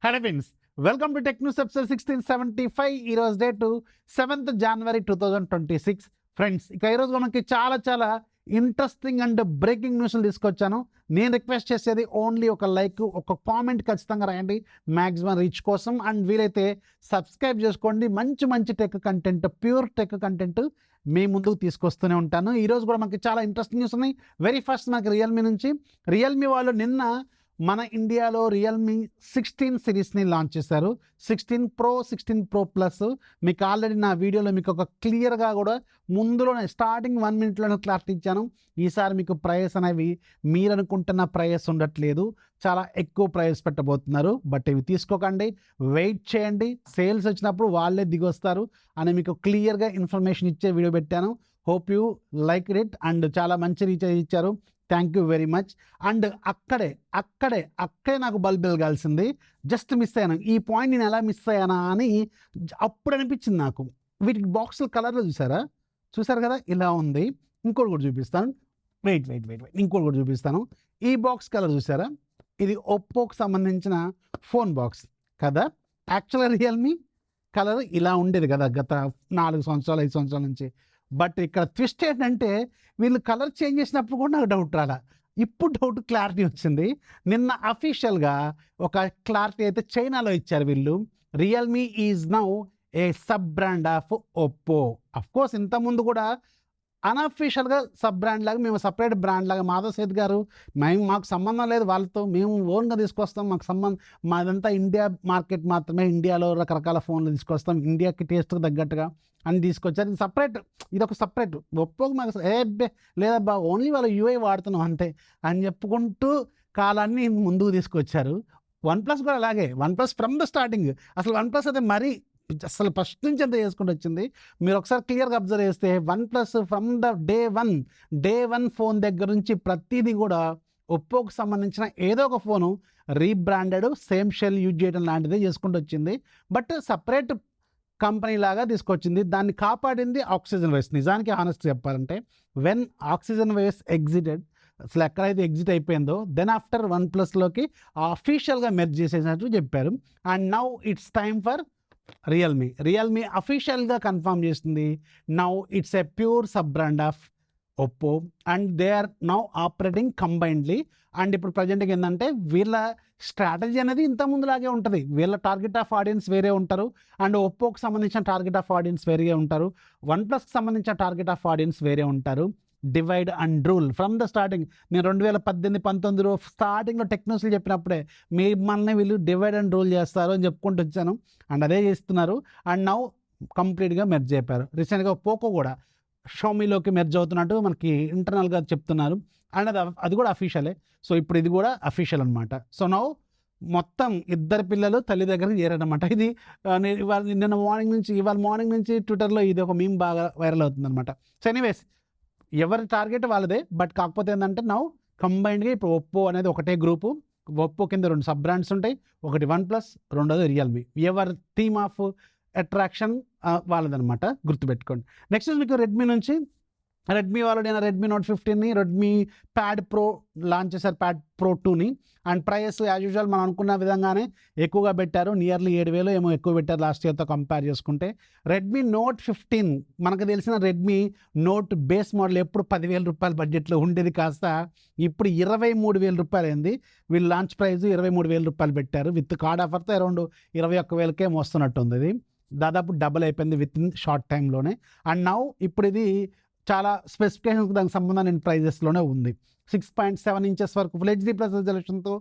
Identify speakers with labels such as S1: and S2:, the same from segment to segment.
S1: Hello friends, welcome to tech news episode 1675. ఈరోజు date 7th January 2026. Friends, ఇక ఈరోజు మనకి చాలా ఇంట్రెస్టింగ్ అండ్ బ్రేకింగ్ న్యూస్లు తీసుకొచ్చాను. నేను రిక్వెస్ట్ చేసేది ఓన్లీ ఒక లైక్, ఒక కామెంట్ ఖచ్చితంగా రాయండి మ్యాక్సిమం రీచ్ కోసం. అండ్ వీలైతే సబ్స్క్రైబ్ చేసుకోండి. మంచి tech content, pure tech content మీ ముందుకు తీసుకొస్తూనే ఉంటాను. ఈరోజు కూడా మనకి చాలా ఇంట్రెస్టింగ్ న్యూస్ ఉన్నాయి. వెరీ ఫస్ట్ మనకి రియల్మీ నుంచి. రియల్మీ వాళ్ళు నిన్న మన ఇండియాలో రియల్మీ 16 సిరీస్ని లాంచ్ చేశారు. 16 Pro, 16 Pro Plus. మీకు ఆల్రెడీ నా వీడియోలో మీకు ఒక క్లియర్గా కూడా ముందులోనే స్టార్టింగ్ 1 minute క్లారిటీ ఇచ్చాను. ఈసారి మీకు ప్రైస్ అనేవి మీరు అనుకుంటున్న ప్రైస్ ఉండట్లేదు, చాలా ఎక్కువ ప్రైస్ పెట్టబోతున్నారు. బట్ ఇవి తీసుకోకండి, వెయిట్ చేయండి. సేల్స్ వచ్చినప్పుడు వాళ్ళే దిగొస్తారు అని మీకు క్లియర్గా ఇన్ఫర్మేషన్ ఇచ్చే వీడియో పెట్టాను. Hope you like it. And చాలా మంచి రీచ్ ఇచ్చారు. Thank you very much. And అక్కడే నాకు బల్బ్ వెలగాల్సింది. జస్ట్ మిస్ అయ్యాను. ఈ పాయింట్ నేను ఎలా మిస్ అయ్యానా అని అప్పుడు అనిపించింది నాకు. వీటికి బాక్సుల కలర్లో చూసారు కదా, ఇలా ఉంది. ఇంకోటి కూడా చూపిస్తాను. వెయిట్ ఇంకోటి కూడా చూపిస్తాను. ఈ బాక్స్ కలర్ చూసారా, ఇది ఒప్పోకి సంబంధించిన ఫోన్ బాక్స్ కదా. యాక్చువల్గా రియల్మీ కలర్ ఇలా ఉండేది కదా గత 4 సంవత్సరాలు 5 సంవత్సరాల నుంచి. బట్ ఇక్కడ ట్విస్ట్ ఏంటంటే వీళ్ళు కలర్ చేంజ్ చేసినప్పుడు కూడా నాకు డౌట్ రాలా. ఇప్పుడు డౌట్ క్లారిటీ వచ్చింది. నిన్న అఫీషియల్గా ఒక క్లారిటీ అయితే చైనాలో ఇచ్చారు వీళ్ళు. Realme is now A sub brand of Oppo. Of course ఇంతకుముందు కూడా అన్అఫీషియల్గా సబ్ బ్రాండ్ లాగా, మేము సపరేట్ బ్రాండ్ లాగా, మాధవ్ సేత్ గారు మాకు సంబంధం లేదు వాళ్ళతో, మేము ఓన్గా తీసుకొస్తాం, మాకు మాదంతా ఇండియా మార్కెట్ మాత్రమే, ఇండియాలో రకరకాల ఫోన్లు తీసుకొస్తాం, ఇండియాకి టేస్ట్కి తగ్గట్టుగా అని తీసుకొచ్చారు. ఇది సపరేట్, ఇది ఒక సపరేట్. ఒప్పోకి మాకు లేదబ్బా ఓన్లీ వాళ్ళు యూఐ వాడుతున్నాం అంతే అని చెప్పుకుంటూ కాలాన్ని ముందుకు తీసుకొచ్చారు. OnePlus కూడా అలాగే. OnePlus ఫ్రమ్ ద స్టార్టింగ్, అసలు OnePlus అయితే మరీ అసలు ఫస్ట్ నుంచి అంతా చేసుకుంటూ వచ్చింది. మీరు ఒకసారి క్లియర్గా అబ్జర్వ్ చేస్తే OnePlus from the day one phone దగ్గర నుంచి ప్రతిదీ కూడా ఒప్పోకి సంబంధించిన ఏదో ఒక phone rebranded, same shell use చేయడం లాంటిదే చేసుకుంటూ వచ్చింది. బట్ సపరేట్ కంపెనీ లాగా తీసుకొచ్చింది. దాన్ని కాపాడింది ఆక్సిజన్ వేస్. నిజానికి హానెస్ట్ చెప్పాలంటే వెన్ ఆక్సిజన్ వేస్ ఎగ్జిటెడ్, అసలు ఎక్కడైతే ఎగ్జిట్ అయిపోయిందో దెన్ ఆఫ్టర్ OnePlusలోకి అఫీషియల్గా మెర్జ్ చేసేసినట్టు చెప్పారు. And now it's time for Realme అఫీషియల్గా కన్ఫర్మ్ చేస్తుంది. Now it's a pure sub brand of Oppo and they are now operating combinedly. And ఇప్పుడు ప్రజెంట్గా ఏంటంటే వీళ్ళ స్ట్రాటజీ అనేది ఇంత ముందులాగే ఉంటుంది. వీళ్ళ టార్గెట్ ఆఫ్ ఆడియన్స్ వేరే ఉంటారు, అండ్ ఒప్పోకి సంబంధించిన టార్గెట్ ఆఫ్ ఆడియన్స్ వేరే ఉంటారు, OnePlusకి సంబంధించిన టార్గెట్ ఆఫ్ ఆడియన్స్ వేరే ఉంటారు. Divide and rule from the starting. నేను 2018-19 స్టార్టింగ్లో టెక్నాలజీ చెప్పినప్పుడే మిమ్మల్ని వీళ్ళు డివైడ్ అండ్ రూల్ చేస్తారు అని చెప్పుకుంటూ వచ్చాను. అండ్ అదే చేస్తున్నారు. అండ్ నౌ కంప్లీట్గా మెర్జ్ అయిపోయారు. రీసెంట్గా పోకో కూడా షామీలోకి మెర్జ్ అవుతున్నట్టు మనకి ఇంటర్నల్గా చెప్తున్నారు. అండ్ అది కూడా అఫీషియలే. సో ఇప్పుడు ఇది కూడా అఫీషియల్ అనమాట. సో నౌ మొత్తం ఇద్దరు పిల్లలు తల్లి దగ్గరికి చేరారనమాట. ఇది ఇవాళ మార్నింగ్ నుంచి ట్విట్టర్లో ఇది ఒక మీమ్ బాగా వైరల్ అవుతుందన్నమాట. సో ఎనీవేస్, ఎవరి టార్గెట్ వాళ్ళదే. బట్ కాకపోతే ఏంటంటే నౌ కంబైన్డ్గా ఇప్పుడు ఒప్పో అనేది ఒకటే గ్రూపు. ఒప్పో కింద 2 సబ్ బ్రాండ్స్ ఉంటాయి. ఒకటి OnePlus, రెండోది రియల్మీ. ఎవరి థీమ్ ఆఫ్ అట్రాక్షన్ వాళ్ళదనమాట, గుర్తుపెట్టుకోండి. నెక్స్ట్ మీకు రెడ్మీ నుంచి. రెడ్మీ వాళ్ళు నేను రెడ్మీ Note 15ని, రెడ్మీ ప్యాడ్ ప్రో లాంచ్ చేశారు, ప్యాడ్ ప్రో 2ని. అండ్ ప్రైస్ యాజ్ యూజువల్ మనం అనుకున్న విధంగానే ఎక్కువగా పెట్టారు. నియర్లీ 7,000 ఏమో ఎక్కువ పెట్టారు లాస్ట్ ఇయర్తో కంపేర్ చేసుకుంటే. రెడ్మీ Note 15 మనకు తెలిసిన రెడ్మీ నోట్ బేస్ మోడల్ ఎప్పుడు 10,000 రూపాయల బడ్జెట్లో ఉండేది కాస్త ఇప్పుడు 23,000 రూపాయలు అయింది. వీళ్ళు లాంచ్ ప్రైస్ 23,000 రూపాయలు పెట్టారు. విత్ కార్డ్ ఆఫర్తో అరౌండ్ 21,000కే వస్తున్నట్టు ఉంది. ఇది దాదాపు డబుల్ అయిపోయింది విత్ ఇన్ షార్ట్ టైంలోనే. అండ్ నౌ ఇప్పుడు ఇది చాలా స్పెసిఫికేషన్స్ దానికి సంబంధం నేను ప్రైజెస్లోనే ఉంది. 6.7 inches వరకు ఫుల్ HD+ రెజల్యూషన్తో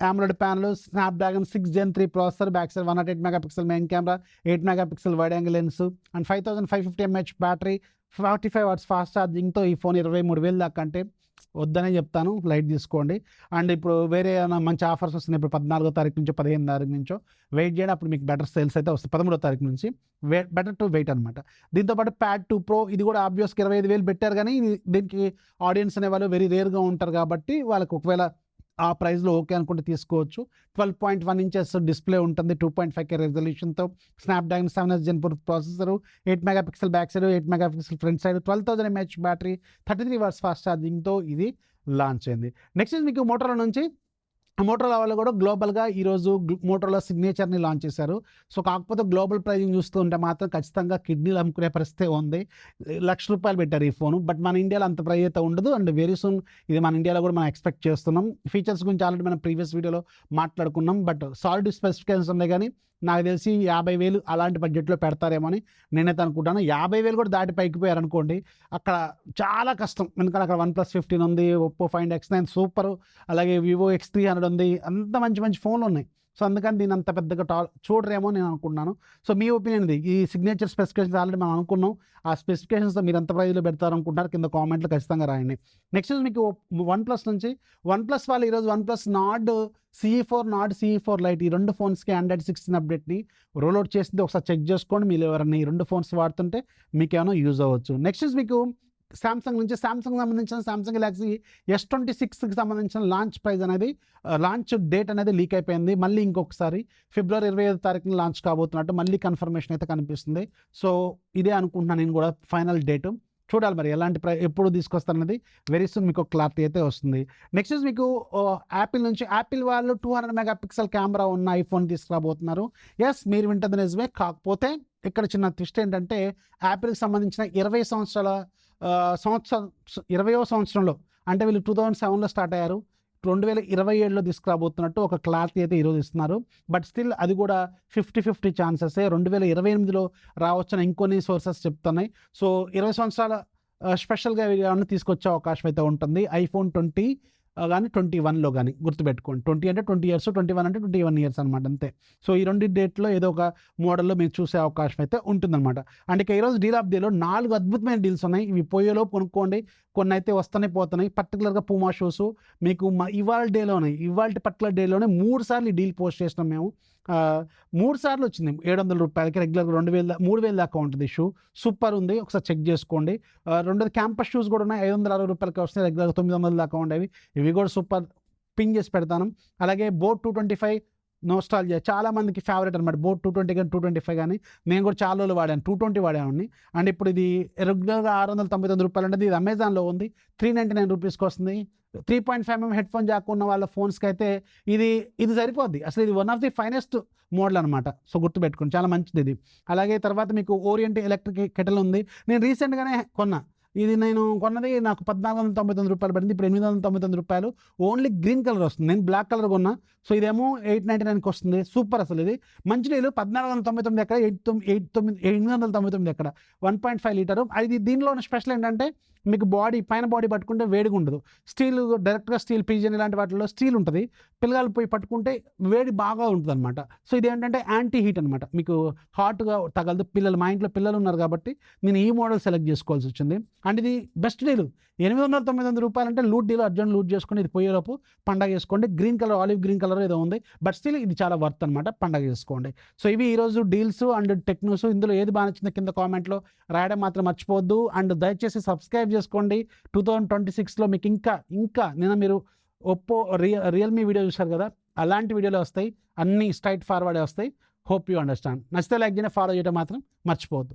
S1: AMOLED panel, Snapdragon 6 Gen 3 processor, back side 108 MP main camera, 8 MP wide angle lens and 5550 mAh battery, 45 watts fast ఛార్జింగ్తో ఈ ఫోన్ 23,000 దాకా అంటే వద్దనే చెప్తాను, లైట్ తీసుకోండి. అండ్ ఇప్పుడు వేరే ఏమైనా మంచి ఆఫర్స్ వస్తున్నాయి. ఇప్పుడు 14వ తారీఖు నుంచో 15వ తారీఖు నుంచో వెయిట్ చేయడం. అప్పుడు మీకు బెటర్ సేల్స్ అయితే వస్తాయి. 13వ తారీఖు నుంచి బెటర్ టు వెయిట్ అనమాట. దీంతోపాటు ప్యాడ్ 2 Pro ఇది కూడా ఆబ్వియస్గా 25,000 పెట్టారు. కానీ దీనికి ఆడియన్స్ అనేవాళ్ళు వెరీ రేర్గా ఉంటారు కాబట్టి వాళ్ళకి ఒకవేళ ఆ ప్రైస్లో ఓకే అనుకుంటే తీసుకోవచ్చు. 12.1 inches డిస్ప్లే ఉంటుంది, 2.5K రెజల్యూషన్తో, Snapdragon 7 Gen 4 processor, 8 MP back side, 8 MP front side, 12,000 mAh battery, 33 watts fast ఛార్జింగ్తో ఇది లాంచ్ అయింది. నెక్స్ట్ మీకు మోటరోలా నుంచి మోటరోలా వాళ్ళు కూడా గ్లోబల్గా ఈరోజు మోటరోలా సిగ్నేచర్ని లాంచ్ చేశారు. సో కాకపోతే గ్లోబల్ ప్రైజింగ్ చూస్తూ ఉంటే మాత్రం ఖచ్చితంగా కిడ్నీలు అమ్ముకునే పరిస్థితి ఉంది. ₹1,00,000 పెట్టారు ఈ ఫోను. బట్ మన ఇండియాలో అంత ప్రైస్ అయితే ఉండదు. అండ్ వెరీ సూన్ ఇది మన ఇండియాలో కూడా మనం ఎక్స్పెక్ట్ చేస్తున్నాం. ఫీచర్స్ గురించి ఆల్రెడీ మనం ప్రీవియస్ వీడియోలో మాట్లాడుకున్నాం. బట్ సాలిడ్ స్పెసిఫికేషన్స్ ఉన్నాయి కానీ నాకు తెలిసి 50,000 అలాంటి బడ్జెట్లో పెడతారేమో అని నేనైతే అనుకుంటాను. 50,000 కూడా దాటి పైకి పోయారనుకోండి అక్కడ చాలా కష్టం. ఎందుకంటే అక్కడ OnePlus 15 ఉంది, ఒప్పో Find X9 సూపరు, అలాగే వివో X300 ఉంది, అంత మంచి మంచి ఫోన్లు ఉన్నాయి. సో అందుకని దీన్ని అంత పెద్దగా చూడరేమో నేను అనుకుంటున్నాను. సో మీ ఒపీనియన్ ఇది. ఈ సిగ్నేచర్ స్పెసిఫికేషన్స్ ఆల్రెడీ మనం అనుకున్నాం. ఆ స్పెసిఫికేషన్స్తో మీరు ఎంత ప్రైజ్లో పెడతారనుకుంటున్నారు కింద కామెంట్లో ఖచ్చితంగా రాయండి. నెక్స్ట్ మీకు OnePlus నుంచి OnePlus వాళ్ళు ఈరోజు OnePlus Nord CE4, Nord CE4 Lite ఈ 2 ఫోన్స్కి Android 16 అప్డేట్ని రోల్అవుట్ చేసింది. ఒకసారి చెక్ చేసుకోండి. మీరు ఎవరైనా ఈ 2 ఫోన్స్ వాడుతుంటే మీకేమైనా యూజ్ అవ్వచ్చు. నెక్స్ట్ మీకు సామ్సంగ్ నుంచి సంబంధించిన సామ్సంగ్ గెలాక్సీ S26కి సంబంధించిన లాంచ్ ప్రైజ్ అనేది లాంచ్ డేట్ అనేది లీక్ అయిపోయింది. మళ్ళీ ఇంకొకసారి ఫిబ్రవరి 25వ తారీఖున లాంచ్ కాబోతున్నట్టు మళ్ళీ కన్ఫర్మేషన్ అయితే కనిపిస్తుంది. సో ఇదే అనుకుంటున్నాను నేను కూడా ఫైనల్ డేటు. చూడాలి మరి ఎలాంటి ఎప్పుడు తీసుకొస్తారన్నది వెరీ సూన్ మీకు క్లారిటీ అయితే వస్తుంది. నెక్స్ట్ మీకు యాపిల్ నుంచి యాపిల్ వాళ్ళు 200 మెగాపిక్సెల్ కెమెరా ఉన్న ఐఫోన్ తీసుకురాబోతున్నారు. ఎస్ మీరు వింటుంది నిజమే. కాకపోతే ఇక్కడ చిన్న ట్విస్ట్ ఏంటంటే యాపిల్కి సంబంధించిన 20వ సంవత్సరంలో అంటే వీళ్ళు 2007లో స్టార్ట్ అయ్యారు, 2027లో తీసుకురాబోతున్నట్టు ఒక క్లారిటీ అయితే ఈరోజు ఇస్తున్నారు. బట్ స్టిల్ అది కూడా 50-50 ఛాన్సెస్ 2028లో రావచ్చని ఇంకొన్ని సోర్సెస్ చెప్తున్నాయి. సో 20 సంవత్సరాల స్పెషల్గా ఏమన్నా తీసుకొచ్చే అవకాశం అయితే ఉంటుంది. ఐఫోన్ 20 కానీ 21లో కానీ గుర్తుపెట్టుకోండి. 20 అంటే 20 ఇయర్స్, 21 అంటే 21 ఇయర్స్ అనమాట అంతే. సో ఈ 2 డేట్లో ఏదో ఒక మోడల్లో మీరు చూసే అవకాశం అయితే ఉంటుందన్నమాట. అండ్ ఇక ఈరోజు డీల్ ఆఫ్ డేలో 4 అద్భుతమైన డీల్స్ ఉన్నాయి. ఇవి పోయేలోపు కొనుక్కోండి. కొన్ని అయితే వస్తూనే పోతున్నాయి. పర్టికులర్గా పూమా షూస్ మీకు ఇవాళ పర్టికులర్ డేలోనే 3 సార్లు ఈ డీల్ పోస్ట్ చేసినాం మేము. 3 సార్లు వచ్చింది ₹700 రెగ్యులర్గా 3,000 దాకా ఉంటుంది షూ. సూపర్ ఉంది, ఒకసారి చెక్ చేసుకోండి. రెండోది క్యాంపస్ షూస్ కూడా ఉన్నాయి, ₹560 వస్తాయి. రెగ్యులర్గా 900 దాకా ఉండేవి. ఇవి కూడా సూపర్ పిన్ చేసి పెడతాను. అలాగే బోట్ 225 నోస్టాల్జియా చాలా మందికి ఫేవరెట్ అనమాట. బోట్ 220 కానీ 225 కానీ నేను కూడా చాలా రోజులు వాడాను. 220 వాడాను. అండ్ ఇప్పుడు ఇది రెగ్యులర్గా ₹699 అంటే ఇది అమెజాన్లో ఉంది. ₹399 వస్తుంది. 3.5mm హెడ్ ఫోన్ జాక్ ఉన్న వాళ్ళ ఫోన్స్కి అయితే ఇది సరిపోద్ది. అసలు ఇది one of the finest model అనమాట. సో గుర్తుపెట్టుకోండి, చాలా మంచిది ఇది. అలాగే తర్వాత మీకు ఓరియంట్ ఎలక్ట్రిక్ కెటిల్ ఉంది. నేను రీసెంట్గానే కొన్నా. ఇది నేను కొన్నది నాకు ₹1,499 పడింది. ఇప్పుడు ₹899 ఓన్లీ గ్రీన్ కలర్ వస్తుంది. నేను బ్లాక్ కలర్ కొన్నా. సో ఇదేమో $899కి వస్తుంది. సూపర్. అసలు ఇది మంచి నీళ్ళు. ₹1,499 ఎక్కడ, 899 ఎక్కడ, 1.5 లీటరు. అది దీనిలో ఉన్న స్పెషల్ ఏంటంటే మీకు పైన బాడీ పట్టుకుంటే వేడిగా ఉండదు. స్టీల్ డైరెక్ట్గా స్టీల్ పిజన్ ఇలాంటి వాటిలో స్టీల్ ఉంటుంది. పిల్లలు పోయి పట్టుకుంటే వేడి బాగా ఉంటుంది అనమాట. సో ఇదేంటంటే యాంటీ హీట్ అనమాట. మీకు హాట్గా తగలదు. మా ఇంట్లో పిల్లలు ఉన్నారు కాబట్టి నేను ఈ మోడల్ సెలెక్ట్ చేసుకోవాల్సి వచ్చింది. అండ్ ఇది బెస్ట్ డీల్. ₹899 అంటే డీల్ అర్జెంట్ లూట్ చేసుకుని ఇది పోయేలోపు పండగ చేసుకోండి. Green colour, olive green colour ఏదో ఉంది. బట్ స్టిల్ ఇది చాలా వర్త్ అనమాట. పండగ చేసుకోండి. సో ఇవి ఈరోజు డీల్స్ అండ్ టెక్ న్యూస్. ఇందులో ఏది బాగా నచ్చిందో కింద కామెంట్లో రాయడం మాత్రం మర్చిపోవద్దు. అండ్ దయచేసి సబ్స్క్రైబ్ చేసుకోండి. 2026లో మీకు ఇంకా మీరు ఒప్పో రియల్మీ వీడియో చూశారు కదా, అలాంటి వీడియోలు వస్తాయి. అన్నీ స్ట్రైట్ ఫార్వర్డే వస్తాయి. Hope you understand. నచ్చితే లైక్ చేయడం, ఫాలో చేయడం మాత్రం మర్చిపోవద్దు.